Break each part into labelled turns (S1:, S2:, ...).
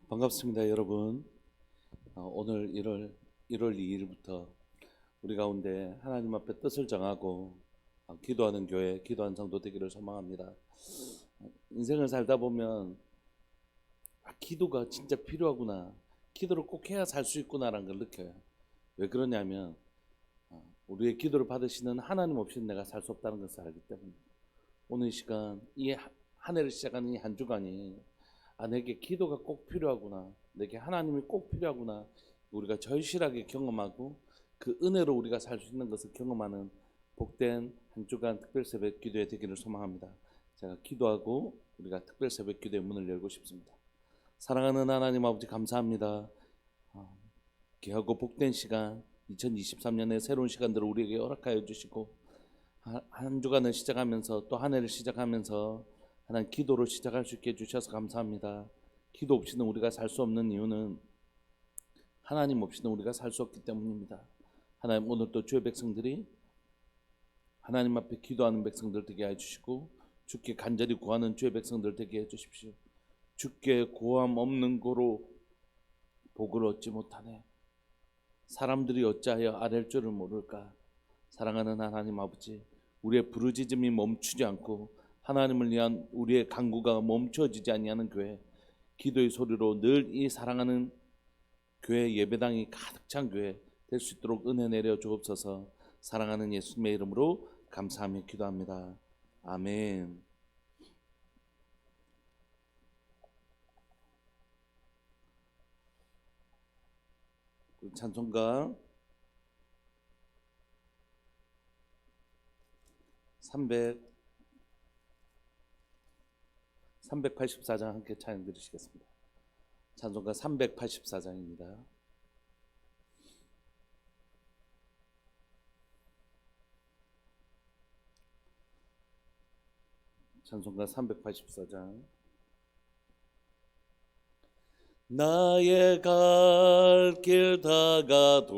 S1: 반갑습니다, 여러분. 오늘 1월 2일부터 우리 가운데 하나님 앞에 뜻을 정하고 기도하는 교회, 기도하는 성도 되기를 소망합니다. 인생을 살다 보면 기도가 진짜 필요하구나, 기도를 꼭 해야 살 수 있구나라는 걸 느껴요. 왜 그러냐면 우리의 기도를 받으시는 하나님 없이는 내가 살 수 없다는 것을 알기 때문에 오늘 이 시간, 이 한 해를 시작하는 이 한 주간이 내게 기도가 꼭 필요하구나, 내게 하나님이 꼭 필요하구나, 우리가 절실하게 경험하고 그 은혜로 우리가 살 수 있는 것을 경험하는 복된 한 주간 특별 새벽 기도에 되기를 소망합니다. 제가 기도하고 우리가 특별 새벽 기도의 문을 열고 싶습니다. 사랑하는 하나님 아버지, 감사합니다. 귀하고 복된 시간, 2023년의 새로운 시간들을 우리에게 허락하여 주시고 한 주간을 시작하면서 또 한 해를 시작하면서 하나님 기도로 시작할 수 있게 해주셔서 감사합니다. 기도 없이는 우리가 살 수 없는 이유는 하나님 없이는 우리가 살 수 없기 때문입니다. 하나님, 오늘 또 주의 백성들이 하나님 앞에 기도하는 백성들 되게 해주시고 주께 간절히 구하는 주의 백성들 되게 해주십시오. 주께 고함 없는 고로 복을 얻지 못하네, 사람들이 어찌하여 아랠 줄을 모를까. 사랑하는 하나님 아버지, 우리의 부르짖음이 멈추지 않고 하나님을 위한 우리의 간구가 멈춰지지 아니하는 교회, 기도의 소리로 늘 이 사랑하는 교회 예배당이 가득 찬 교회 될 수 있도록 은혜 내려 주옵소서. 사랑하는 예수님의 이름으로 감사하며 기도합니다. 아멘. 찬송가 384장 함께 찬양 드리시겠습니다. 찬송가 384장입니다. 찬송가 384장. 나의 갈 길 다가도록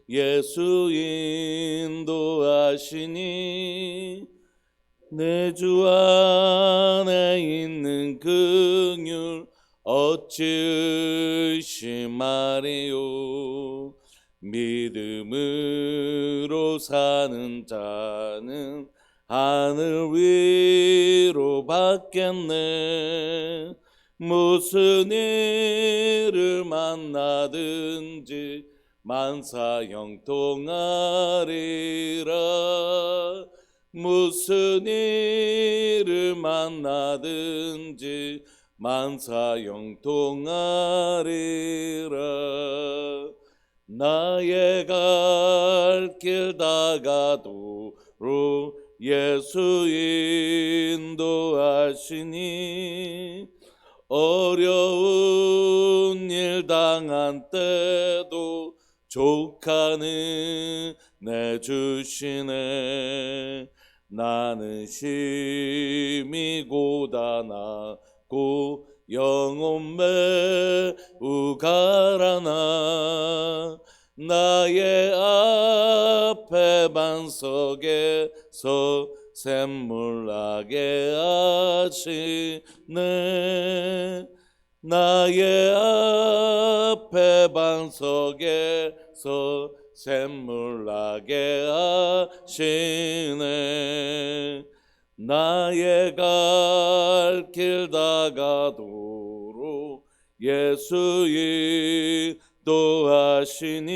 S1: 예수 인도하시니 내 주 안에 있는 긍휼 어찌 의심하리요. 믿음으로 사는 자는 하늘 위로 받겠네. 무슨 일을 만나든지 만사 형통하리라. 무슨 일을 만나든지 만사 형통하리라. 나의 갈 길 다가도록 예수 인도하시니 어려운 일 당한 때도 족하는 내 주시네. 나는 심히 고단하고 영혼 매우 가라나 나의 앞에 반석에서 샘물나게 하시네. 나의 앞에 반석에서 샘물나게 하시네. 나의 갈 길 다가도록 예수 인도하시니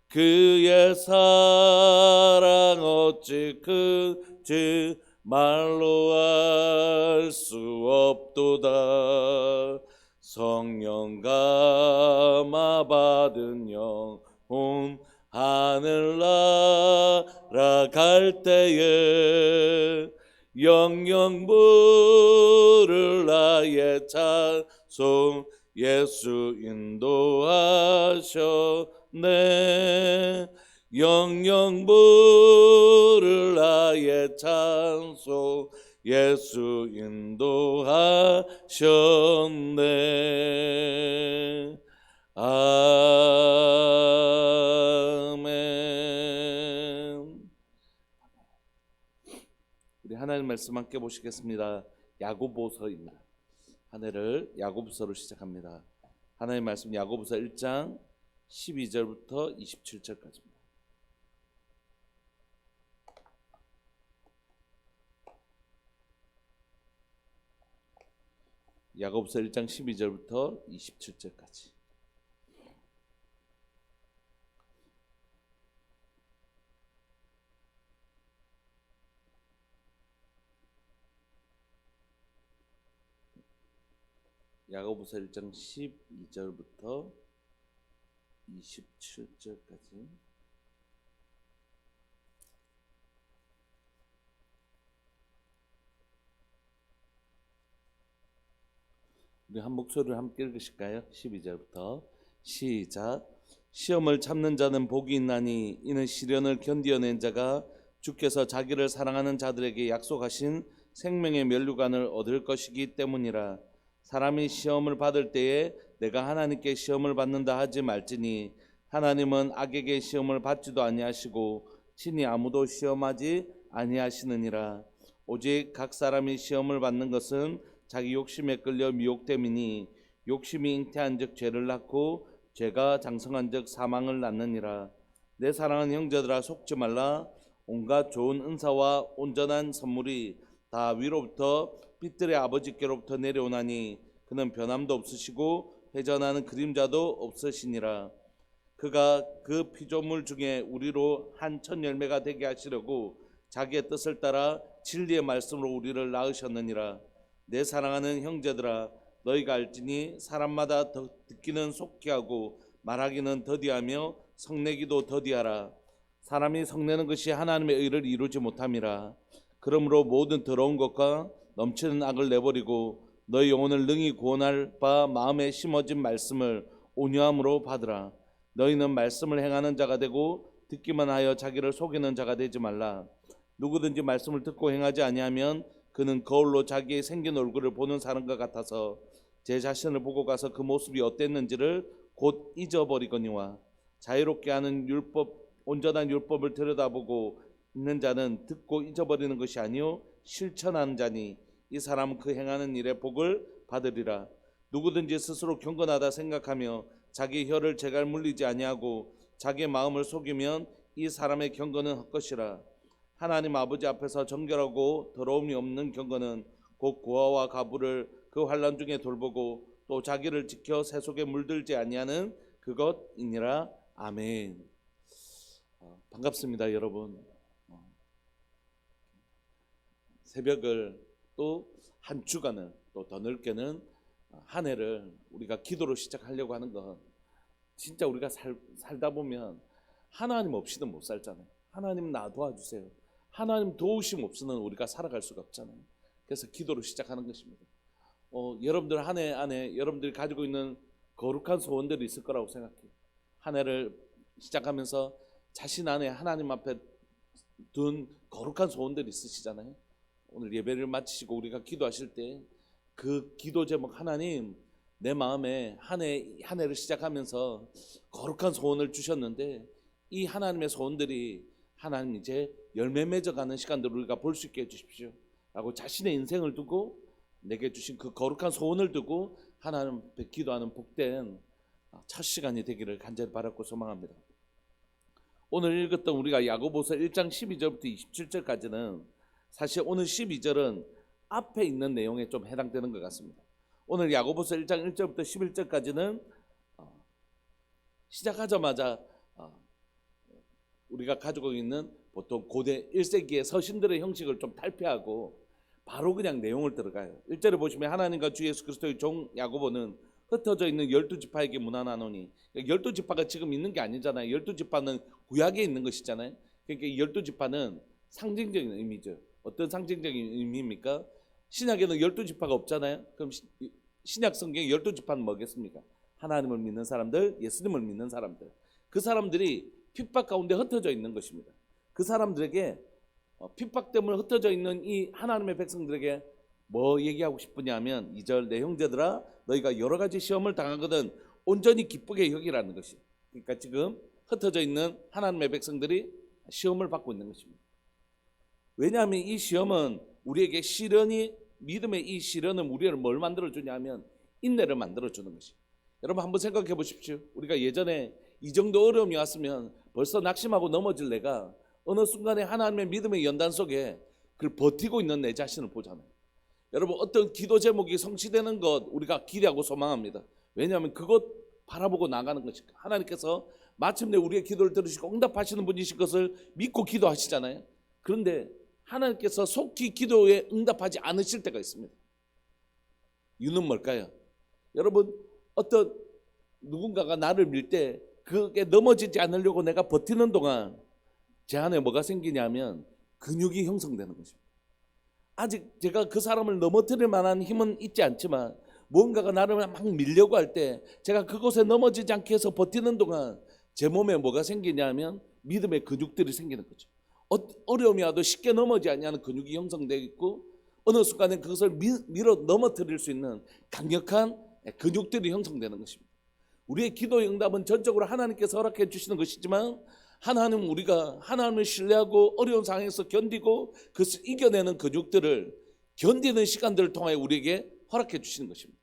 S1: 그의 사랑 어찌 큰지 말로 알 수 없도다. 성령 감화 받은 영혼 하늘 날아갈 때에 영영 부를 나의 찬송 예수 인도하셨네. 영영 부를 나의 찬송 예수 인도하셨네. 아멘. 우리 하나님 말씀 함께 보시겠습니다. 야고보서입니다. 한 해를 야고보서로 시작합니다. 하나님의 말씀 야고보서 1장 12절부터 27절까지입니다. 야고보서 1장 12절부터 27절까지. 야고보서 1장 12절부터 27절까지. 우리 한 목소리를 함께 읽으실까요? 12절부터 시작. 시험을 참는 자는 복이 있나니 이는 시련을 견디어낸 자가 주께서 자기를 사랑하는 자들에게 약속하신 생명의 면류관을 얻을 것이기 때문이라. 사람이 시험을 받을 때에 내가 하나님께 시험을 받는다 하지 말지니 하나님은 악에게 시험을 받지도 아니하시고 친히 아무도 시험하지 아니하시느니라. 오직 각 사람이 시험을 받는 것은 자기 욕심에 끌려 미혹됨이니 욕심이 잉태한즉 죄를 낳고 죄가 장성한즉 사망을 낳느니라. 내 사랑하는 형제들아, 속지 말라. 온갖 좋은 은사와 온전한 선물이 다 위로부터 빛들의 아버지께로부터 내려오나니 그는 변함도 없으시고 회전하는 그림자도 없으시니라. 그가 그 피조물 중에 우리로 한 첫 열매가 되게 하시려고 자기의 뜻을 따라 진리의 말씀으로 우리를 낳으셨느니라. 내 사랑하는 형제들아, 너희가 알지니 사람마다 듣기는 속히 하고 말하기는 더디하며 성내기도 더디하라. 사람이 성내는 것이 하나님의 의를 이루지 못함이라. 그러므로 모든 더러운 것과 넘치는 악을 내버리고 너희 영혼을 능히 구원할 바 마음에 심어진 말씀을 온유함으로 받으라. 너희는 말씀을 행하는 자가 되고 듣기만 하여 자기를 속이는 자가 되지 말라. 누구든지 말씀을 듣고 행하지 아니하면 그는 거울로 자기의 생긴 얼굴을 보는 사람과 같아서 제 자신을 보고 가서 그 모습이 어땠는지를 곧 잊어버리거니와. 자유롭게 하는 율법, 온전한 율법을 들여다보고 있는 자는 듣고 잊어버리는 것이 아니요 실천하는 자니 이 사람은 그 행하는 일에 복을 받으리라. 누구든지 스스로 경건하다 생각하며 자기 혀를 제갈 물리지 아니하고 자기의 마음을 속이면 이 사람의 경건은 헛것이라. 하나님 아버지 앞에서 정결하고 더러움이 없는 경건은 곧 고아와 가부를 그 환난 중에 돌보고 또 자기를 지켜 새 속에 물들지 아니하는 그것이니라. 아멘. 반갑습니다, 여러분. 새벽을 또 한 주간을 또 더 넓게는 한 해를 우리가 기도로 시작하려고 하는 건 진짜 우리가 살다 보면 하나님 없이는 못 살잖아요. 하나님 나 도와주세요. 하나님 도우심 없이는 우리가 살아갈 수가 없잖아요. 그래서 기도로 시작하는 것입니다. 여러분들 한 해 안에 여러분들이 가지고 있는 거룩한 소원들이 있을 거라고 생각해요. 한 해를 시작하면서 자신 안에 하나님 앞에 둔 거룩한 소원들이 있으시잖아요. 오늘 예배를 마치시고 우리가 기도하실 때 그 기도 제목, 하나님 내 마음에 한 해를 시작하면서 거룩한 소원을 주셨는데 이 하나님의 소원들이 하나님 이제 열매 맺어가는 시간들을 우리가 볼 수 있게 해주십시오 라고 자신의 인생을 두고 내게 주신 그 거룩한 소원을 두고 하나님 앞에 기도하는 복된 첫 시간이 되기를 간절히 바라고 소망합니다. 오늘 읽었던 우리가 야고보서 1장 12절부터 27절까지는 사실 오늘 12절은 앞에 있는 내용에 좀 해당되는 것 같습니다. 오늘 야고보서 1장 1절부터 11절까지는 시작하자마자 우리가 가지고 있는 보통 고대 1세기의 서신들의 형식을 좀 탈피하고 바로 그냥 내용을 들어가요. 1절에 보시면 하나님과 주 예수 그리스도의 종 야고보는 흩어져 있는 12지파에게 문안하노니, 12지파가 지금 있는 게 아니잖아요. 12지파는 구약에 있는 것이잖아요. 그러니까 12지파는 상징적인 의미죠. 어떤 상징적인 의미입니까? 신약에는 12지파가 없잖아요. 그럼 신약 성경의 12지파는 뭐겠습니까? 하나님을 믿는 사람들, 예수님을 믿는 사람들. 그 사람들이 핍박 가운데 흩어져 있는 것입니다. 그 사람들에게 핍박 때문에 흩어져 있는 이 하나님의 백성들에게 뭐 얘기하고 싶으냐면 2절 내 형제들아 너희가 여러 가지 시험을 당하거든 온전히 기쁘게 여기라는 것이. 그러니까 지금 흩어져 있는 하나님의 백성들이 시험을 받고 있는 것입니다. 왜냐하면 이 시험은 우리에게 시련이 믿음의 이 시련은 우리를 뭘 만들어주냐면 인내를 만들어주는 것이. 여러분 한번 생각해 보십시오. 우리가 예전에 이 정도 어려움이 왔으면 벌써 낙심하고 넘어질 내가 어느 순간에 하나님의 믿음의 연단 속에 그걸 버티고 있는 내 자신을 보잖아요. 여러분 어떤 기도 제목이 성취되는 것 우리가 기대하고 소망합니다. 왜냐하면 그것 바라보고 나가는 것이니까. 하나님께서 마침내 우리의 기도를 들으시고 응답하시는 분이신 것을 믿고 기도하시잖아요. 그런데 하나님께서 속히 기도에 응답하지 않으실 때가 있습니다. 이유는 뭘까요? 여러분 어떤 누군가가 나를 밀 때 그게 넘어지지 않으려고 내가 버티는 동안 제 안에 뭐가 생기냐면 근육이 형성되는 것입니다. 아직 제가 그 사람을 넘어뜨릴 만한 힘은 있지 않지만 무언가가 나를 막 밀려고 할 때 제가 그곳에 넘어지지 않게 해서 버티는 동안 제 몸에 뭐가 생기냐면 믿음의 근육들이 생기는 거죠. 어려움이 와도 쉽게 넘어지지 않냐는 근육이 형성되어 있고 어느 순간에 그것을 밀어 넘어뜨릴 수 있는 강력한 근육들이 형성되는 것입니다. 우리의 기도의 응답은 전적으로 하나님께서 허락해 주시는 것이지만 하나님은 우리가 하나님을 신뢰하고 어려운 상황에서 견디고 그것을 이겨내는 근육들을 견디는 시간들을 통해 우리에게 허락해 주시는 것입니다.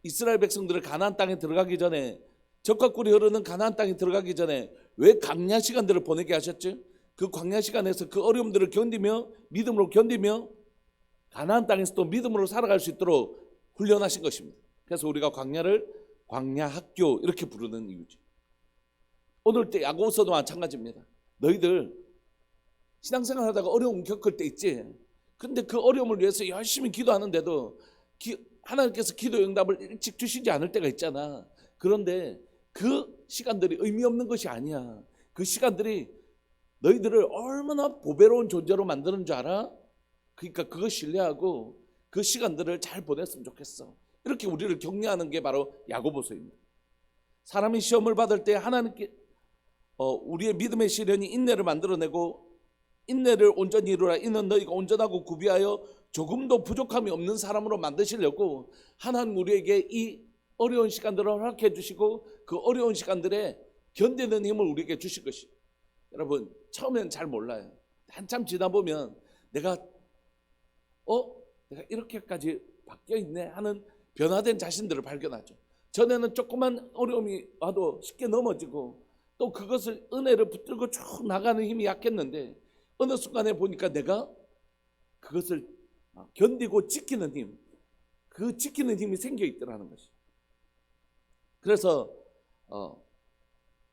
S1: 이스라엘 백성들을 가나안 땅에 들어가기 전에 젖과 꿀이 흐르는 가나안 땅에 들어가기 전에 왜 광야 시간들을 보내게 하셨죠? 그 광야 시간에서 그 어려움들을 견디며 믿음으로 견디며 가나안 땅에서 또 믿음으로 살아갈 수 있도록 훈련하신 것입니다. 그래서 우리가 광야를 광야 학교 이렇게 부르는 이유죠. 오늘 때 야고보서도 마찬가지입니다. 너희들 신앙생활 하다가 어려움 겪을 때 있지. 근데 그 어려움을 위해서 열심히 기도하는데도 하나님께서 기도의 응답을 일찍 주시지 않을 때가 있잖아. 그런데 그 시간들이 의미 없는 것이 아니야. 그 시간들이 너희들을 얼마나 보배로운 존재로 만드는 줄 알아? 그러니까 그거 신뢰하고 그 시간들을 잘 보냈으면 좋겠어. 이렇게 우리를 격려하는 게 바로 야고보서입니다. 사람이 시험을 받을 때 하나님께 우리의 믿음의 시련이 인내를 만들어내고 인내를 온전히 이루라. 이는 너희가 온전하고 구비하여 조금도 부족함이 없는 사람으로 만드시려고 하나님 우리에게 이 어려운 시간들을 허락해 주시고 그 어려운 시간들에 견디는 힘을 우리에게 주실 것이. 여러분 처음엔 잘 몰라요. 한참 지나 보면 내가 이렇게까지 바뀌어 있네 하는 변화된 자신들을 발견하죠. 전에는 조그만 어려움이 와도 쉽게 넘어지고 또 그것을 은혜를 붙들고 쭉 나가는 힘이 약했는데 어느 순간에 보니까 내가 그것을 견디고 지키는 힘, 그 지키는 힘이 생겨 있더라는 것이. 그래서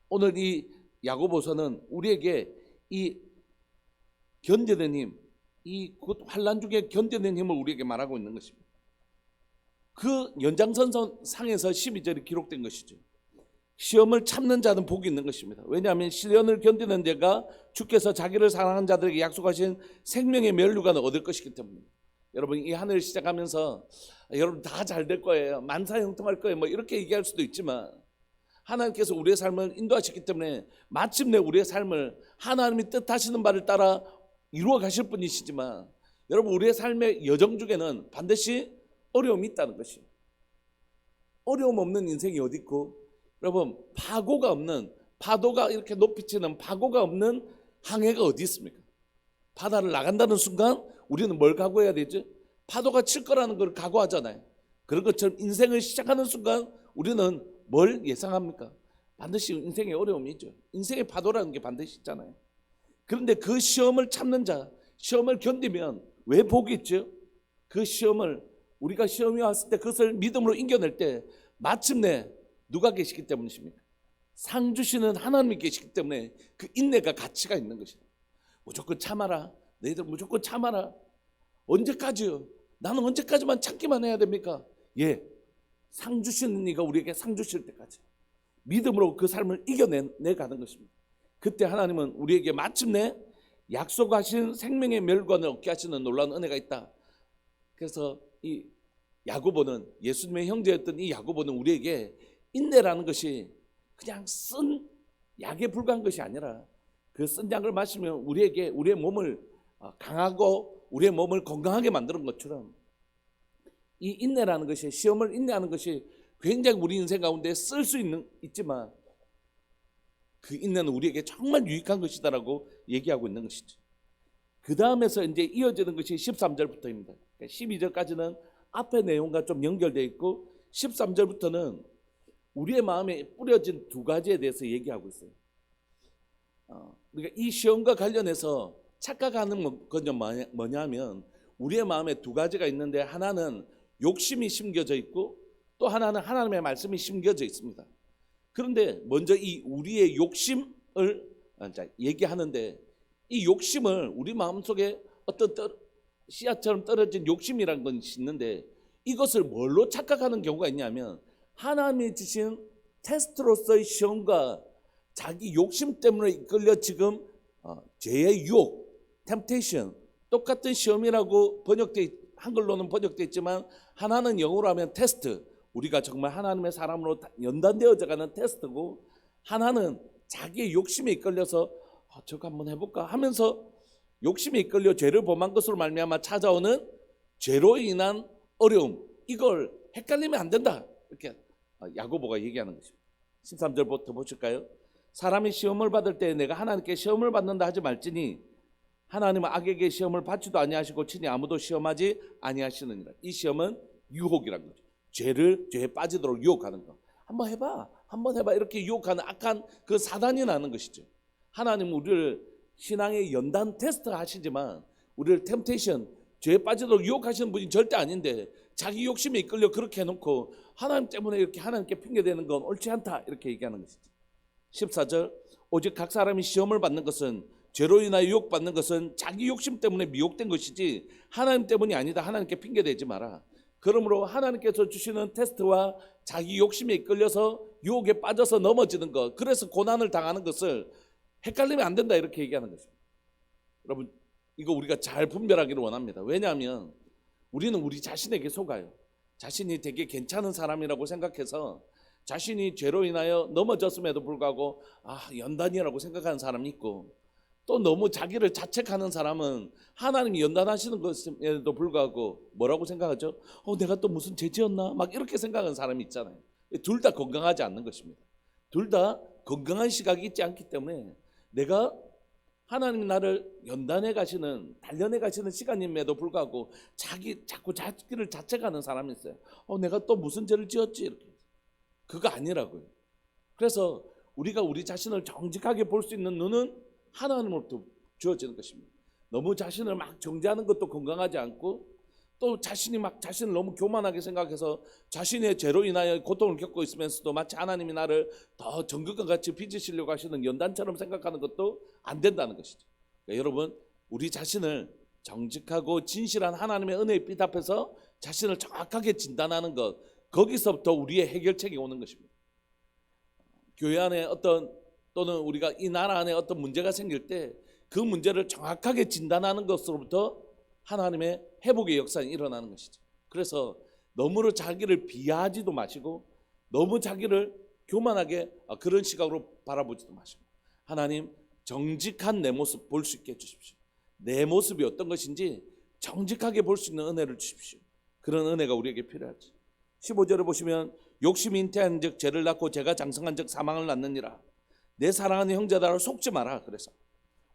S1: 오늘 이 야고보서는 우리에게 이 견디는 힘, 이 환난 중에 견디는 힘을 우리에게 말하고 있는 것입니다. 그 연장선상에서 12절이 기록된 것이죠. 시험을 참는 자는 복이 있는 것입니다. 왜냐하면 시련을 견디는 자가 주께서 자기를 사랑하는 자들에게 약속하신 생명의 면류관을 얻을 것이기 때문입니다. 여러분 이 한 해를 시작하면서 여러분 다 잘 될 거예요. 만사형통할 거예요. 뭐 이렇게 얘기할 수도 있지만 하나님께서 우리의 삶을 인도하셨기 때문에 마침내 우리의 삶을 하나님이 뜻하시는 바를 따라 이루어 가실 분이시지만 여러분 우리의 삶의 여정 중에는 반드시 어려움이 있다는 것이. 어려움 없는 인생이 어디 있고 여러분 파고가 없는 파도가 이렇게 높이 치는 파고가 없는 항해가 어디 있습니까? 바다를 나간다는 순간 우리는 뭘 각오해야 되죠? 파도가 칠 거라는 걸 각오하잖아요. 그런 것처럼 인생을 시작하는 순간 우리는 뭘 예상합니까? 반드시 인생의 어려움이 있죠. 인생의 파도라는 게 반드시 있잖아요. 그런데 그 시험을 참는 자, 시험을 견디면 왜 복이 있죠? 그 시험을 우리가 시험이 왔을 때 그것을 믿음으로 이겨낼 때 마침내 누가 계시기 때문이십니까? 상 주시는 하나님이 계시기 때문에 그 인내가 가치가 있는 것이다. 무조건 참아라. 너희들 무조건 참아라. 언제까지요? 나는 언제까지만 참기만 해야 됩니까? 예, 상 주시는 이가 우리에게 상 주실 때까지 믿음으로 그 삶을 이겨내가는 것입니다. 그때 하나님은 우리에게 마침내 약속하신 생명의 멸관을 얻게 하시는 놀라운 은혜가 있다. 그래서 이 야고보는 예수님의 형제였던 이 야고보는 우리에게 인내라는 것이 그냥 쓴 약에 불과한 것이 아니라 그 쓴 약을 마시면 우리에게 우리의 몸을 강하고 우리의 몸을 건강하게 만드는 것처럼 이 인내라는 것이 시험을 인내하는 것이 굉장히 우리 인생 가운데 쓸 수 있지만 그 인내는 우리에게 정말 유익한 것이다라고 얘기하고 있는 것이죠. 그 다음에서 이제 이어지는 것이 13절부터입니다. 12절까지는 앞의 내용과 좀 연결되어 있고 13절부터는 우리의 마음에 뿌려진 두 가지에 대해서 얘기하고 있어요. 그러니까 이 시험과 관련해서 착각하는 건 뭐냐면 우리의 마음에 두 가지가 있는데 하나는 욕심이 심겨져 있고 또 하나는 하나님의 말씀이 심겨져 있습니다. 그런데 먼저 이 우리의 욕심을 얘기하는데 이 욕심을 우리 마음속에 어떤 씨앗처럼 떨어진 욕심이라는 것이 있는데 이것을 뭘로 착각하는 경우가 있냐면 하나님이 주신 테스트로서의 시험과 자기 욕심 때문에 이끌려 지금 죄의 유혹, temptation 똑같은 시험이라고 한글로는 번역되어 있지만 하나는 영어로 하면 테스트, 우리가 정말 하나님의 사람으로 연단되어져 가는 테스트고 하나는 자기의 욕심에 이끌려서 저거 한번 해볼까 하면서 욕심에 이끌려 죄를 범한 것으로 말미암아 찾아오는 죄로 인한 어려움, 이걸 헷갈리면 안 된다 이렇게 야고보가 얘기하는 것입니다. 13절부터 보실까요? 사람이 시험을 받을 때 내가 하나님께 시험을 받는다 하지 말지니 하나님은 악에게 시험을 받지도 아니하시고 친히 아무도 시험하지 아니하시느니라. 이 시험은 유혹이라는 거죠. 죄에 빠지도록 유혹하는 거. 한번 해봐 이렇게 유혹하는 악한 그 사단이 나는 것이죠. 하나님은 우리를 신앙의 연단 테스트 하시지만 우리를 템테이션, 죄에 빠지도록 유혹하시는 분이 절대 아닌데 자기 욕심에 이끌려 그렇게 해놓고 하나님 때문에 이렇게 하나님께 핑계대는 건 옳지 않다 이렇게 얘기하는 것이죠. 14절 오직 각 사람이 시험을 받는 것은 죄로 인하여 유혹받는 것은 자기 욕심 때문에 미혹된 것이지 하나님 때문이 아니다. 하나님께 핑계대지 마라. 그러므로 하나님께서 주시는 테스트와 자기 욕심에 이끌려서 유혹에 빠져서 넘어지는 것, 그래서 고난을 당하는 것을 헷갈리면 안 된다 이렇게 얘기하는 것입니다. 여러분 이거 우리가 잘 분별하기를 원합니다. 왜냐하면 우리는 우리 자신에게 속아요. 자신이 되게 괜찮은 사람이라고 생각해서 자신이 죄로 인하여 넘어졌음에도 불구하고 연단이라고 생각하는 사람이 있고 또 너무 자기를 자책하는 사람은 하나님이 연단하시는 것에도 불구하고 뭐라고 생각하죠? 내가 또 무슨 죄 지었나? 막 이렇게 생각하는 사람이 있잖아요. 둘 다 건강하지 않는 것입니다. 둘 다 건강한 시각이 있지 않기 때문에 내가 하나님이 나를 연단해 가시는 단련해 가시는 시간임에도 불구하고 자꾸 자기를 자책하는 사람이 있어요. 내가 또 무슨 죄를 지었지? 이렇게. 그거 아니라고요. 그래서 우리가 우리 자신을 정직하게 볼 수 있는 눈은 하나님으로부터 주어지는 것입니다. 너무 자신을 막 정죄하는 것도 건강하지 않고 또 자신이 막 자신을 너무 교만하게 생각해서 자신의 죄로 인하여 고통을 겪고 있으면서도 마치 하나님이 나를 더 정글과 같이 빚으시려고 하시는 연단처럼 생각하는 것도 안 된다는 것이죠. 그러니까 여러분 우리 자신을 정직하고 진실한 하나님의 은혜의 빛 앞에서 자신을 정확하게 진단하는 것, 거기서부터 우리의 해결책이 오는 것입니다. 교회 안에 또는 우리가 이 나라 안에 어떤 문제가 생길 때 그 문제를 정확하게 진단하는 것으로부터 하나님의 회복의 역사가 일어나는 것이죠. 그래서 너무 자기를 비하하지도 마시고 너무 자기를 교만하게 그런 시각으로 바라보지도 마시고 하나님 정직한 내 모습 볼 수 있게 해주십시오. 내 모습이 어떤 것인지 정직하게 볼 수 있는 은혜를 주십시오. 그런 은혜가 우리에게 필요하지. 15절에 보시면 욕심이 잉태한 즉 죄를 낳고 죄가 장성한 즉 사망을 낳느니라. 내 사랑하는 형제들아 속지 마라. 그래서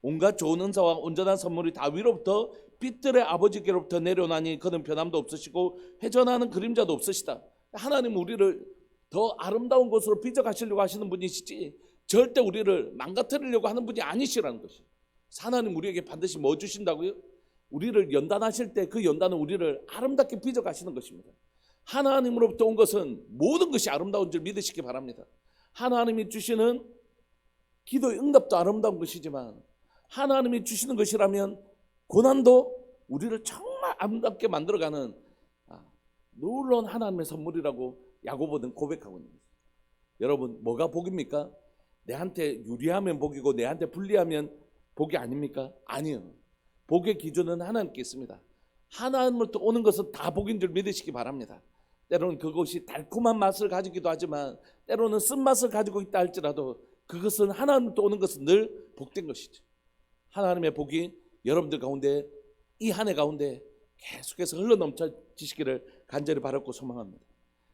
S1: 온갖 좋은 은사와 온전한 선물이 다 위로부터 빛들의 아버지께로부터 내려오나니 그는 변함도 없으시고 회전하는 그림자도 없으시다. 하나님 우리를 더 아름다운 곳으로 빚어가시려고 하시는 분이시지 절대 우리를 망가뜨리려고 하는 분이 아니시라는 것이. 하나님 우리에게 반드시 뭐 주신다고요? 우리를 연단하실 때 그 연단은 우리를 아름답게 빚어가시는 것입니다. 하나님으로부터 온 것은 모든 것이 아름다운 줄 믿으시기 바랍니다. 하나님이 주시는 기도의 응답도 아름다운 것이지만 하나님이 주시는 것이라면 고난도 우리를 정말 아름답게 만들어가는 놀라운 하나님의 선물이라고 야고보는 고백하고 있는 것입니다. 여러분 뭐가 복입니까? 내한테 유리하면 복이고 내한테 불리하면 복이 아닙니까? 아니요. 복의 기준은 하나님께 있습니다. 하나님으로부터 오는 것은 다 복인 줄 믿으시기 바랍니다. 때로는 그것이 달콤한 맛을 가지기도 하지만 때로는 쓴맛을 가지고 있다 할지라도 그것은 하나님으로부터 오는 것은 늘 복된 것이죠. 하나님의 복이 여러분들 가운데 이 한 해 가운데 계속해서 흘러넘쳐지시기를 간절히 바라고 소망합니다.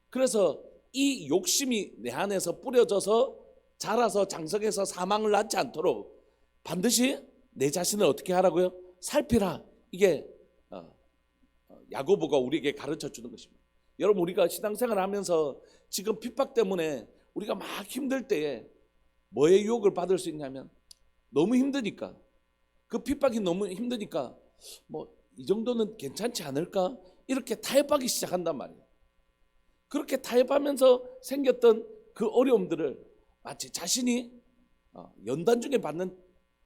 S1: 그래서 이 욕심이 내 안에서 뿌려져서 자라서 장성해서 사망을 낳지 않도록 반드시 내 자신을 어떻게 하라고요? 살피라. 이게 야고보가 우리에게 가르쳐 주는 것입니다. 여러분, 우리가 신앙생활을 하면서 지금 핍박 때문에 우리가 막 힘들 때에 뭐의 유혹을 받을 수 있냐면, 너무 힘드니까, 그 핍박이 너무 힘드니까 뭐 이 정도는 괜찮지 않을까, 이렇게 타협하기 시작한단 말이에요. 그렇게 타협하면서 생겼던 그 어려움들을 마치 자신이 연단 중에 받는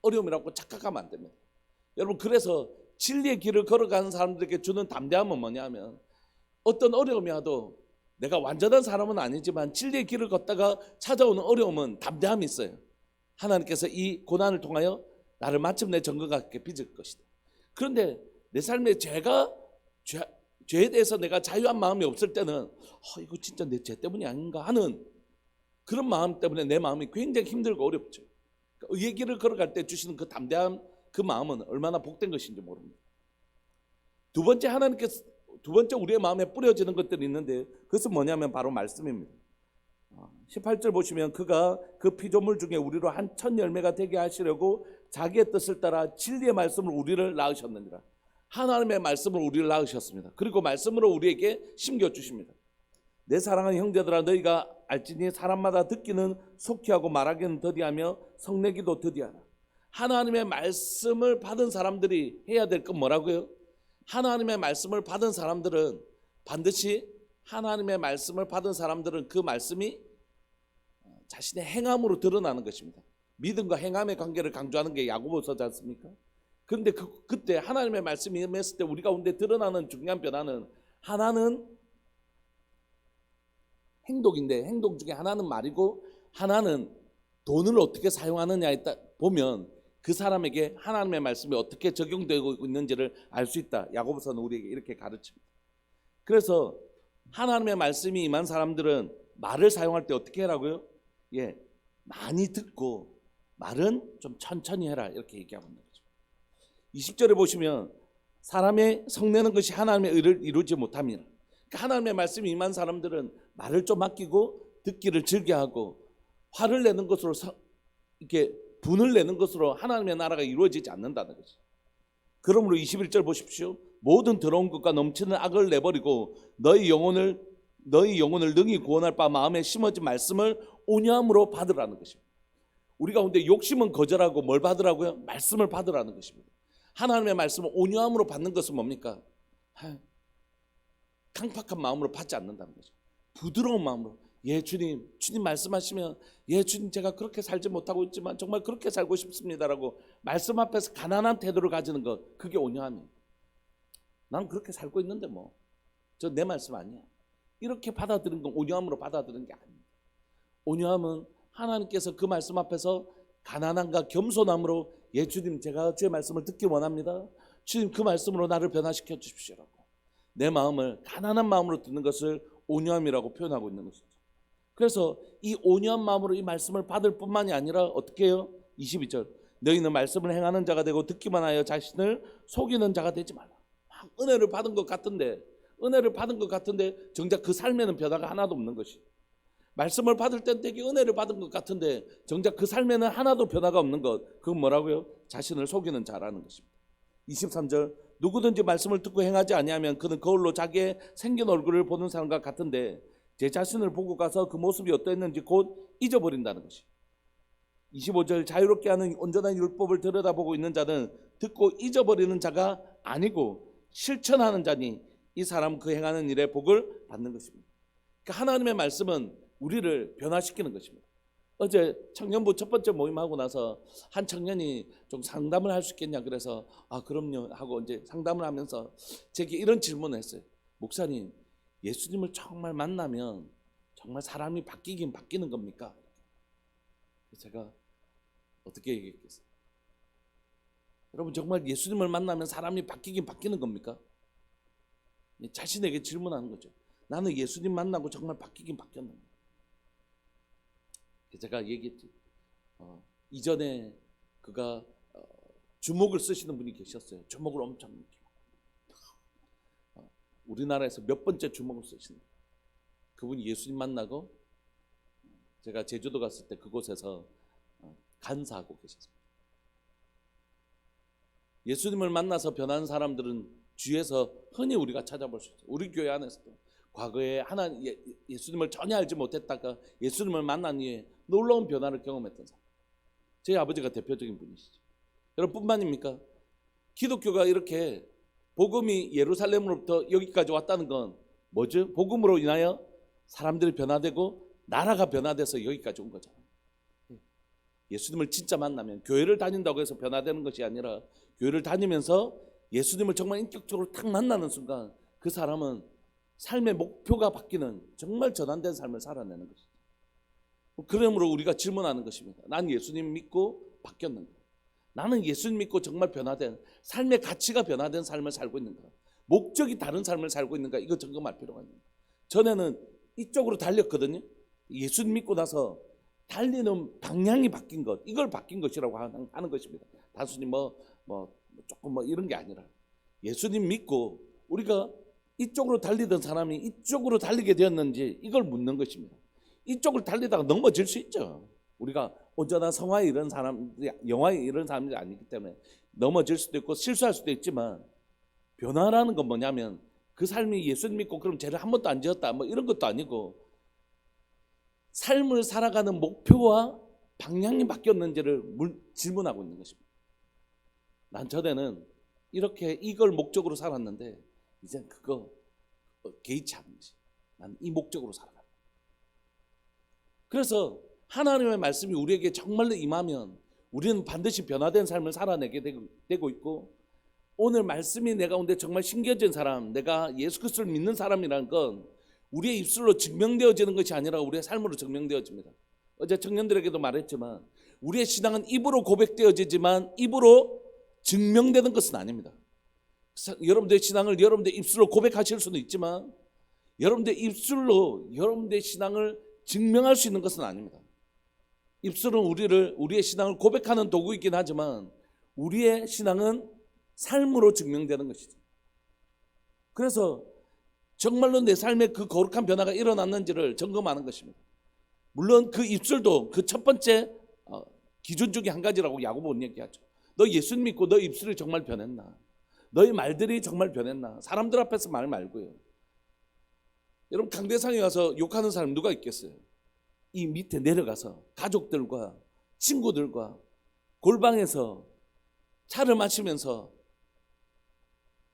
S1: 어려움이라고 착각하면 안 됩니다. 여러분, 그래서 진리의 길을 걸어가는 사람들에게 주는 담대함은 뭐냐면, 어떤 어려움이 와도 내가 완전한 사람은 아니지만 진리의 길을 걷다가 찾아오는 어려움은 담대함이 있어요. 하나님께서 이 고난을 통하여 나를 마침내 정결하게 빚을 것이다. 그런데 내 삶에 죄에 대해서 내가 자유한 마음이 없을 때는 이거 진짜 내 죄 때문이 아닌가 하는 그런 마음 때문에 내 마음이 굉장히 힘들고 어렵죠. 그러니까 의의 길을 걸어갈 때 주시는 그 담대함, 그 마음은 얼마나 복된 것인지 모릅니다. 두 번째 우리의 마음에 뿌려지는 것들이 있는데, 그것은 뭐냐면 바로 말씀입니다. 18절 보시면, 그가 그 피조물 중에 우리로 한 천 열매가 되게 하시려고 자기의 뜻을 따라 진리의 말씀을 우리를 낳으셨느니라. 하나님의 말씀을 우리를 낳으셨습니다. 그리고 말씀으로 우리에게 심겨주십니다. 내 사랑하는 형제들아, 너희가 알지니 사람마다 듣기는 속히하고 말하기는 더디하며 성내기도 더디하라. 하나님의 말씀을 받은 사람들이 해야 될 건 뭐라고요? 하나님의 말씀을 받은 사람들은 반드시, 하나님의 말씀을 받은 사람들은 그 말씀이 자신의 행함으로 드러나는 것입니다. 믿음과 행함의 관계를 강조하는 게 야고보서지 않습니까? 그런데 그때 하나님의 말씀이 임했을 때 우리 가운데 드러나는 중요한 변화는, 하나는 행동인데 행동 중에 하나는 말이고 하나는 돈을 어떻게 사용하느냐에 보면 그 사람에게 하나님의 말씀이 어떻게 적용되고 있는지를 알 수 있다. 야고보서는 우리에게 이렇게 가르칩니다. 그래서 하나님의 말씀이 임한 사람들은 말을 사용할 때 어떻게 하라고요? 많이 듣고 말은 좀 천천히 해라, 이렇게 얘기하고 있는 거죠. 20절에 보시면, 사람의 성내는 것이 하나님의 의를 이루지 못함이라. 그러니까 하나님의 말씀이 임한 사람들은 말을 좀 아끼고 듣기를 즐겨하고 화를 내는 것으로 이렇게 분을 내는 것으로 하나님의 나라가 이루어지지 않는다는 거죠. 그러므로 21절 보십시오. 모든 더러운 것과 넘치는 악을 내버리고 너희 영혼을 능히 구원할 바 마음에 심어진 말씀을 온유함으로 받으라는 것입니다. 우리 가운데 욕심은 거절하고 뭘 받으라고요? 말씀을 받으라는 것입니다. 하나님의 말씀을 온유함으로 받는 것은 뭡니까? 강팍한 마음으로 받지 않는다는 거죠. 부드러운 마음으로, 주님 말씀하시면, 주님 제가 그렇게 살지 못하고 있지만 정말 그렇게 살고 싶습니다라고 말씀 앞에서 가난한 태도를 가지는 것, 그게 온유함이에요. 난 그렇게 살고 있는데 저 내 말씀 아니야, 이렇게 받아들이는 건 온유함으로 받아들이는 게 아닙니다. 온유함은 하나님께서 그 말씀 앞에서 가난함과 겸손함으로, 주님 제가 주의 말씀을 듣기 원합니다, 주님 그 말씀으로 나를 변화시켜 주십시오라고 내 마음을 가난한 마음으로 듣는 것을 온유함이라고 표현하고 있는 것이죠. 그래서 이 온유한 마음으로 이 말씀을 받을 뿐만이 아니라 어떻게 해요? 22절, 너희는 말씀을 행하는 자가 되고 듣기만 하여 자신을 속이는 자가 되지 말라. 은혜를 받은 것 같은데 정작 그 삶에는 변화가 하나도 없는 것이, 말씀을 받을 땐 되게 은혜를 받은 것 같은데 정작 그 삶에는 하나도 변화가 없는 것, 그건 뭐라고요? 자신을 속이는 자라는 것입니다. 23절, 누구든지 말씀을 듣고 행하지 아니하면 그는 거울로 자기의 생긴 얼굴을 보는 사람과 같은데 제 자신을 보고 가서 그 모습이 어떠했는지 곧 잊어버린다는 것이. 25절, 자유롭게 하는 온전한 율법을 들여다보고 있는 자는 듣고 잊어버리는 자가 아니고 실천하는 자니 이 사람 그 행하는 일에 복을 받는 것입니다. 그러니까 하나님의 말씀은 우리를 변화시키는 것입니다. 어제 청년부 첫 번째 모임하고 나서 한 청년이 좀 상담을 할 수 있겠냐 그래서 그럼요 하고 이제 상담을 하면서 제게 이런 질문을 했어요. 목사님, 예수님을 정말 만나면 정말 사람이 바뀌긴 바뀌는 겁니까? 제가 어떻게 얘기했겠어요? 여러분, 정말 예수님을 만나면 사람이 바뀌긴 바뀌는 겁니까? 자신에게 질문하는 거죠. 나는 예수님 만나고 정말 바뀌긴 바뀌었는가? 제가 얘기했지. 이전에 그가 주먹을 쓰시는 분이 계셨어요. 주먹을 엄청 우리나라에서 몇 번째 주먹을 쓰시는 그분이 예수님 만나고 제가 제주도 갔을 때 그곳에서 간사하고 계셨습니다. 예수님을 만나서 변한 사람들은 주위에서 흔히 우리가 찾아볼 수 있어요. 우리 교회 안에서도 과거에 예수님을 전혀 알지 못했다가 예수님을 만난 이후에 놀라운 변화를 경험했던 사람. 제 아버지가 대표적인 분이시죠. 여러분 뿐만입니까? 기독교가 이렇게 복음이 예루살렘으로부터 여기까지 왔다는 건 뭐죠? 복음으로 인하여 사람들이 변화되고 나라가 변화돼서 여기까지 온 거잖아요. 예수님을 진짜 만나면 교회를 다닌다고 해서 변화되는 것이 아니라 교회를 다니면서 예수님을 정말 인격적으로 탁 만나는 순간 그 사람은 삶의 목표가 바뀌는 정말 전환된 삶을 살아내는 것이죠. 그러므로 우리가 질문하는 것입니다. 난 예수님 믿고 바뀌었는가? 나는 예수님 믿고 정말 변화된 삶의 가치가 변화된 삶을 살고 있는가? 목적이 다른 삶을 살고 있는가? 이거 점검할 필요가 있는 거예요. 전에는 이쪽으로 달렸거든요. 예수님 믿고 나서 달리는 방향이 바뀐 것, 이걸 바뀐 것이라고 하는 것입니다. 단순히 조금 이런 게 아니라 예수님 믿고 우리가 이쪽으로 달리던 사람이 이쪽으로 달리게 되었는지 이걸 묻는 것입니다. 이쪽을 달리다가 넘어질 수 있죠. 우리가 온전한 성화에 이런 사람들이, 영화에 이런 사람들이 아니기 때문에 넘어질 수도 있고 실수할 수도 있지만, 변화라는 건 뭐냐면 그 삶이 예수님 믿고 그럼 죄를 한 번도 안 지었다 이런 것도 아니고 삶을 살아가는 목표와 방향이 바뀌었는지를 질문하고 있는 것입니다. 난 전에는 이렇게 이걸 목적으로 살았는데 이젠 그거 개의치 않는 것이, 난 이 목적으로 살아가. 그래서 하나님의 말씀이 우리에게 정말로 임하면 우리는 반드시 변화된 삶을 살아내게 되고 있고, 오늘 말씀이 내 가운데 정말 심겨진 사람, 내가 예수 그리스도를 믿는 사람이라는 건 우리의 입술로 증명되어지는 것이 아니라 우리의 삶으로 증명되어집니다. 어제 청년들에게도 말했지만 우리의 신앙은 입으로 고백되어지지만 입으로 증명되는 것은 아닙니다. 여러분들의 신앙을 여러분들의 입술로 고백하실 수는 있지만 여러분들의 입술로 여러분들의 신앙을 증명할 수 있는 것은 아닙니다. 입술은 우리의 신앙을 고백하는 도구이긴 하지만 우리의 신앙은 삶으로 증명되는 것이죠. 그래서 정말로 내 삶에 그 거룩한 변화가 일어났는지를 점검하는 것입니다. 물론 그 입술도 그 첫 번째 기준 중에 한 가지라고 야고보는 얘기하죠. 너 예수님 믿고 너 입술이 정말 변했나? 너의 말들이 정말 변했나? 사람들 앞에서 말 말고요. 여러분, 강대상에 가서 욕하는 사람 누가 있겠어요? 이 밑에 내려가서 가족들과 친구들과 골방에서 차를 마시면서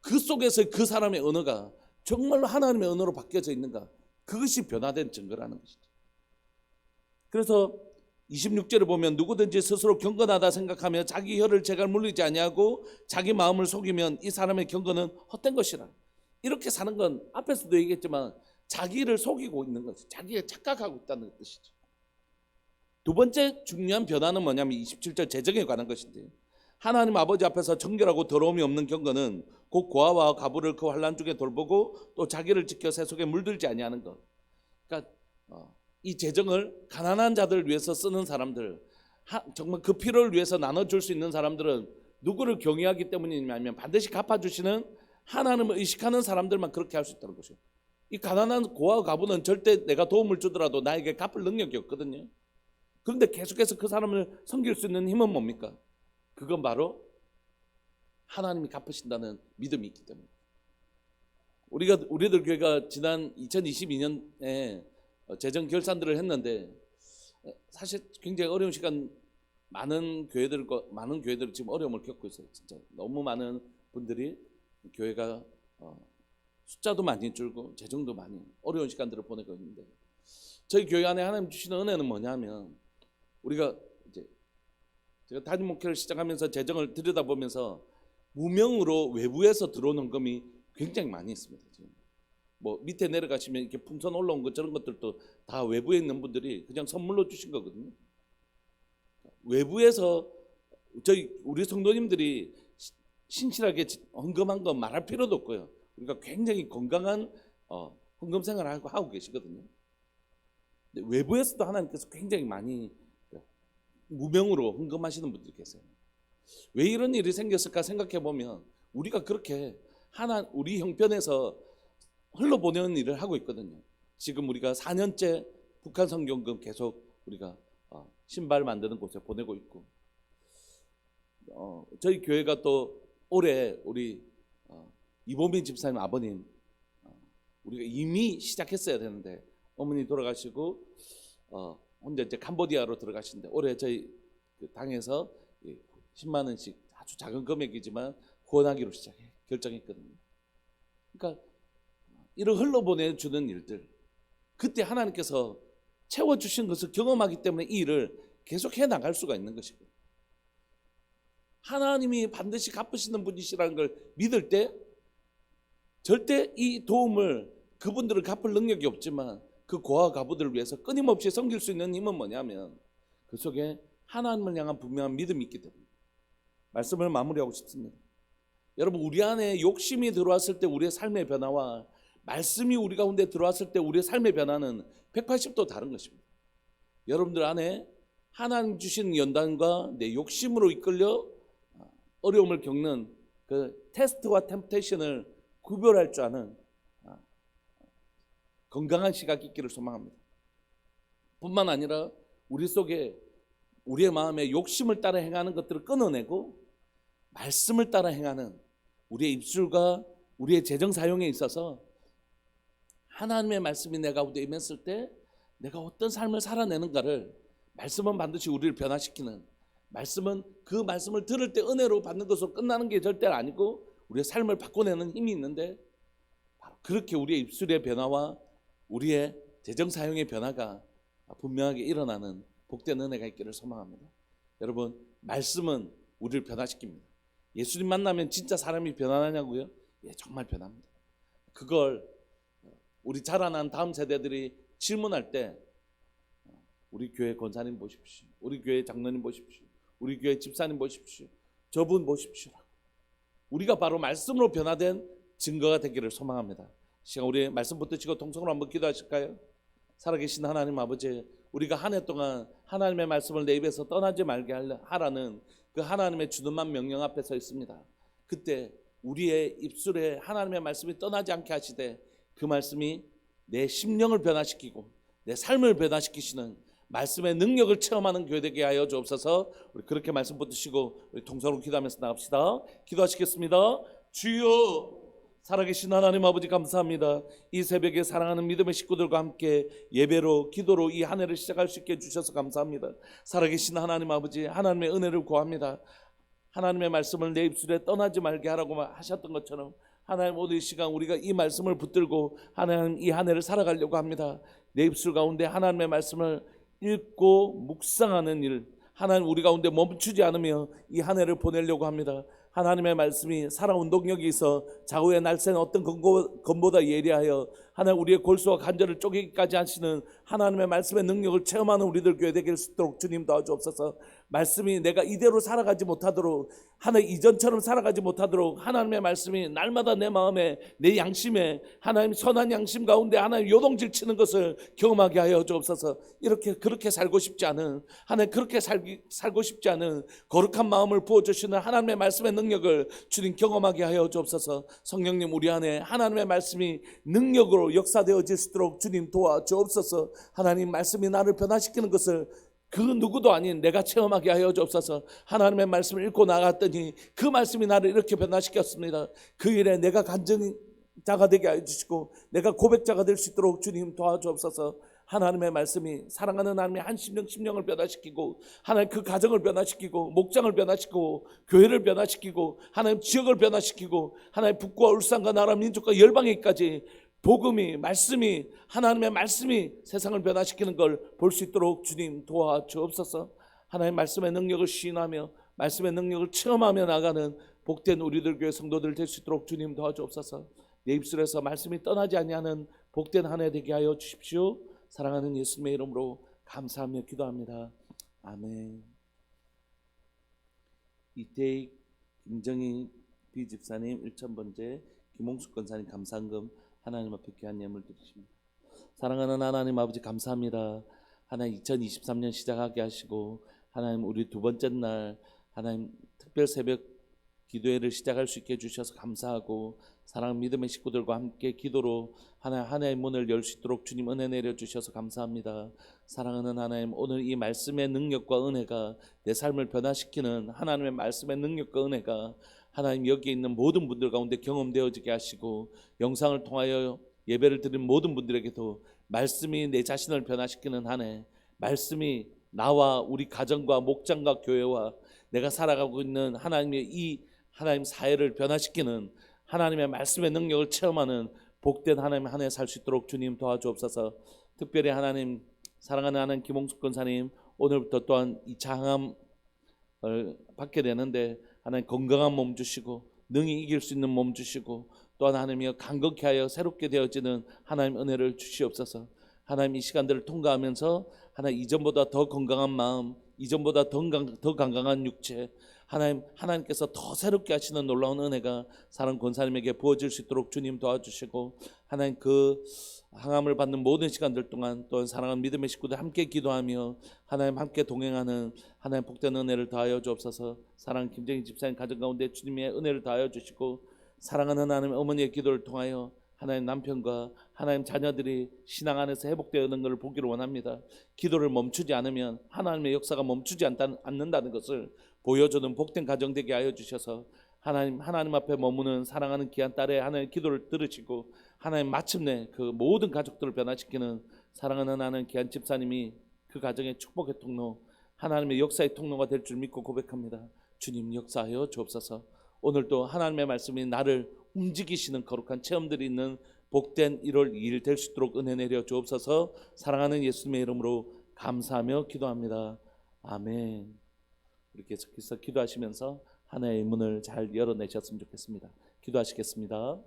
S1: 그 속에서 그 사람의 언어가 정말로 하나님의 언어로 바뀌어져 있는가? 그것이 변화된 증거라는 것이죠. 그래서 26절을 보면 누구든지 스스로 경건하다 생각하며 자기 혀를 제갈 물리지 아니하고 자기 마음을 속이면 이 사람의 경건은 헛된 것이라. 이렇게 사는 건 앞에서도 얘기했지만 자기를 속이고 있는 거죠. 자기가 착각하고 있다는 뜻이죠. 두 번째 중요한 변화는 뭐냐면 27절 재정에 관한 것인데, 하나님 아버지 앞에서 정결하고 더러움이 없는 경건은 곧 고아와 가부를 그 환난 중에 돌보고 또 자기를 지켜 세속에 물들지 아니하는 것. 그러니까 이 재정을 가난한 자들을 위해서 쓰는 사람들, 정말 그 필요를 위해서 나눠줄 수 있는 사람들은 누구를 경외하기 때문이냐면 반드시 갚아주시는 하나님을 의식하는 사람들만 그렇게 할 수 있다는 것이에요. 이 가난한 고아와 가부는 절대 내가 도움을 주더라도 나에게 갚을 능력이 없거든요. 그런데 계속해서 그 사람을 섬길 수 있는 힘은 뭡니까? 그건 바로 하나님이 갚으신다는 믿음이 있기 때문에. 우리들 교회가 지난 2022년에 재정 결산들을 했는데 사실 굉장히 어려운 시간, 많은 교회들이 지금 어려움을 겪고 있어요. 진짜 너무 많은 분들이 교회가 숫자도 많이 줄고 재정도 많이 어려운 시간들을 보내고 있는데, 저희 교회 안에 하나님 주시는 은혜는 뭐냐면, 우리가 이제 제가 담임 목회를 시작하면서 재정을 들여다보면서 무명으로 외부에서 들어온 헌금이 굉장히 많이 있습니다. 지금 밑에 내려가시면 이렇게 풍선 올라온 것, 저런 것들도 다 외부에 있는 분들이 그냥 선물로 주신 거거든요. 외부에서 우리 성도님들이 신실하게 헌금한 건 말할 필요도 없고요. 우리가 굉장히 건강한 헌금 생활을 하고 계시거든요. 근데 외부에서도 하나님께서 굉장히 많이 무명으로 헌금하시는 분들이 계세요. 왜 이런 일이 생겼을까 생각해 보면 우리가 그렇게 우리 형편에서 흘러보내는 일을 하고 있거든요. 지금 우리가 4년째 북한 선교금 계속 우리가 신발 만드는 곳에 보내고 있고, 저희 교회가 또 올해 우리 이보민 집사님 아버님, 우리가 이미 시작했어야 되는데 어머니 돌아가시고 혼자 이제 캄보디아로 들어가시는데 올해 저희 그 당에서 10만 원씩 아주 작은 금액이지만 후원하기로 결정했거든요. 그러니까 이런 흘러보내주는 일들, 그때 하나님께서 채워주신 것을 경험하기 때문에 이 일을 계속해 나갈 수가 있는 것이고, 하나님이 반드시 갚으시는 분이시라는 걸 믿을 때 절대 이 도움을 그분들을 갚을 능력이 없지만 그 고아 가부들을 위해서 끊임없이 섬길 수 있는 힘은 뭐냐면 그 속에 하나님을 향한 분명한 믿음이 있기 때문에. 말씀을 마무리하고 싶습니다. 여러분, 우리 안에 욕심이 들어왔을 때 우리의 삶의 변화와 말씀이 우리 가운데 들어왔을 때 우리의 삶의 변화는 180도 다른 것입니다. 여러분들 안에 하나님 주신 연단과 내 욕심으로 이끌려 어려움을 겪는 그 테스트와 템테이션을 구별할 줄 아는 건강한 시각이 있기를 소망합니다. 뿐만 아니라 우리 속에 우리의 마음에 욕심을 따라 행하는 것들을 끊어내고 말씀을 따라 행하는 우리의 입술과 우리의 재정 사용에 있어서 하나님의 말씀이 내 가운데 임했을 때 내가 어떤 삶을 살아내는가를, 말씀은 반드시 우리를 변화시키는, 말씀은 그 말씀을 들을 때 은혜로 받는 것으로 끝나는 게 절대 아니고 우리의 삶을 바꿔내는 힘이 있는데, 바로 그렇게 우리의 입술의 변화와 우리의 재정 사용의 변화가 분명하게 일어나는 복된 은혜가 있기를 소망합니다. 여러분, 말씀은 우리를 변화시킵니다. 예수님 만나면 진짜 사람이 변화하냐고요? 예, 정말 변합니다. 그걸 우리 자라난 다음 세대들이 질문할 때 우리 교회 권사님 보십시오, 우리 교회 장로님 보십시오, 우리 교회 집사님 보십시오, 저분 보십시오, 우리가 바로 말씀으로 변화된 증거가 되기를 소망합니다. 시간 우리 말씀 붙드시고 통성으로 한번 기도하실까요? 살아계신 하나님 아버지, 우리가 한 해 동안 하나님의 말씀을 내 입에서 떠나지 말게 하라는 그 하나님의 주둔만 명령 앞에 서 있습니다. 그때 우리의 입술에 하나님의 말씀이 떠나지 않게 하시되 그 말씀이 내 심령을 변화시키고 내 삶을 변화시키시는 말씀의 능력을 체험하는 교회 되게 하여 주옵소서. 우리 그렇게 말씀 붙드시고 우리 통성으로 기도하면서 나갑시다. 기도하시겠습니다. 주여, 살아계신 하나님 아버지 감사합니다. 이 새벽에 사랑하는 믿음의 식구들과 함께 예배로 기도로 이 한 해를 시작할 수 있게 해주셔서 감사합니다. 살아계신 하나님 아버지, 하나님의 은혜를 구합니다. 하나님의 말씀을 내 입술에 떠나지 말게 하라고 하셨던 것처럼 하나님, 오늘 이 시간 우리가 이 말씀을 붙들고 하나님 이 한 해를 살아가려고 합니다. 내 입술 가운데 하나님의 말씀을 읽고 묵상하는 일, 하나님 우리 가운데 멈추지 않으며 이 한 해를 보내려고 합니다. 하나님의 말씀이 살아온 동력이 있어 좌우의 날새는 어떤 검보다 예리하여 하나님 우리의 골수와 관절을 쪼개기까지 하시는 하나님의 말씀의 능력을 체험하는 우리들 교회 되길 수 있도록 주님 도와주옵소서. 말씀이 내가 이대로 살아가지 못하도록, 하나님 이전처럼 살아가지 못하도록 하나님의 말씀이 날마다 내 마음에, 내 양심에 하나님 선한 양심 가운데 하나님 요동질 치는 것을 경험하게 하여 주옵소서. 이렇게 그렇게 살고 싶지 않은, 하나님 그렇게 살고 싶지 않은 거룩한 마음을 부어주시는 하나님의 말씀의 능력을 주님 경험하게 하여 주옵소서. 성령님, 우리 안에 하나님의 말씀이 능력으로 역사되어질 수 있도록 주님 도와주옵소서. 하나님 말씀이 나를 변화시키는 것을 그 누구도 아닌 내가 체험하게 하여 주옵소서. 하나님의 말씀을 읽고 나갔더니 그 말씀이 나를 이렇게 변화시켰습니다. 그 일에 내가 간증자가 되게 하여 주시고 내가 고백자가 될 수 있도록 주님 도와주옵소서. 하나님의 말씀이 사랑하는 하나님의 한 심령을 변화시키고 하나님 그 가정을 변화시키고 목장을 변화시키고 교회를 변화시키고 하나님 지역을 변화시키고 하나님 북과 울산과 나라 민족과 열방에까지 복음이, 말씀이, 하나님의 말씀이 세상을 변화시키는 걸 볼 수 있도록 주님 도와주옵소서. 하나님의 말씀의 능력을 시인하며 말씀의 능력을 체험하며 나가는 복된 우리들 교회 성도들 될 수 있도록 주님 도와주옵소서. 내 입술에서 말씀이 떠나지 아니하는 복된 한 해 되게 하여 주십시오. 사랑하는 예수님의 이름으로 감사하며 기도합니다. 아멘. 이태익 김정희 비집사님 1,000번째, 김홍숙 권사님 감사금 하나님 앞에 귀한 예물 드리십니다. 사랑하는 하나님 아버지 감사합니다. 하나님 2023년 시작하게 하시고 하나님 우리 두 번째 날 하나님 특별 새벽 기도회를 시작할 수 있게 해주셔서 감사하고, 사랑하는 믿음의 식구들과 함께 기도로 하나님의 문을 열 수 있도록 주님 은혜 내려주셔서 감사합니다. 사랑하는 하나님, 오늘 이 말씀의 능력과 은혜가 내 삶을 변화시키는 하나님의 말씀의 능력과 은혜가 하나님 여기에 있는 모든 분들 가운데 경험되어지게 하시고 영상을 통하여 예배를 드리는 모든 분들에게도 말씀이 내 자신을 변화시키는 한 해, 말씀이 나와 우리 가정과 목장과 교회와 내가 살아가고 있는 하나님의 이 하나님 사회를 변화시키는 하나님의 말씀의 능력을 체험하는 복된 하나님의 한 해 살 수 있도록 주님 도와주옵소서. 특별히 하나님 사랑하는 하나님 김홍숙 권사님 오늘부터 또한 이 장암을 받게 되는데 하나님 건강한 몸 주시고 능히 이길 수 있는 몸 주시고 또한 하나님이여 강건케 하여 새롭게 되어지는 하나님 은혜를 주시옵소서. 하나님 이 시간들을 통과하면서 하나님 이전보다 더 건강한 마음, 이전보다 더 건강한 육체, 하나님께서 더 새롭게 하시는 놀라운 은혜가 사랑 권사님에게 부어질 수 있도록 주님 도와주시고 하나님 그 항암을 받는 모든 시간들 동안 또한 사랑하는 믿음의 식구들 함께 기도하며 하나님 함께 동행하는 하나님 복된 은혜를 더하여 주옵소서. 사랑하는 김정희 집사님 가정 가운데 주님의 은혜를 더하여 주시고 사랑하는 하나님 어머니의 기도를 통하여 하나님 남편과 하나님 자녀들이 신앙 안에서 회복되는 것을 보기를 원합니다. 기도를 멈추지 않으면 하나님의 역사가 멈추지 않는다는 것을 보여주는 복된 가정 되게 하여 주셔서 하나님 앞에 머무는 사랑하는 귀한 딸의 하나님의 기도를 들으시고 하나님 마침내 그 모든 가족들을 변화시키는 사랑하는 하나님 귀한 집사님이 그 가정의 축복의 통로, 하나님의 역사의 통로가 될 줄 믿고 고백합니다. 주님 역사하여 주옵소서. 오늘도 하나님의 말씀이 나를 움직이시는 거룩한 체험들이 있는 복된 1월 2일 될 수 있도록 은혜 내려 주옵소서. 사랑하는 예수님의 이름으로 감사하며 기도합니다. 아멘. 우리 계속해서 기도하시면서 하나의 문을 잘 열어내셨으면 좋겠습니다. 기도하시겠습니다.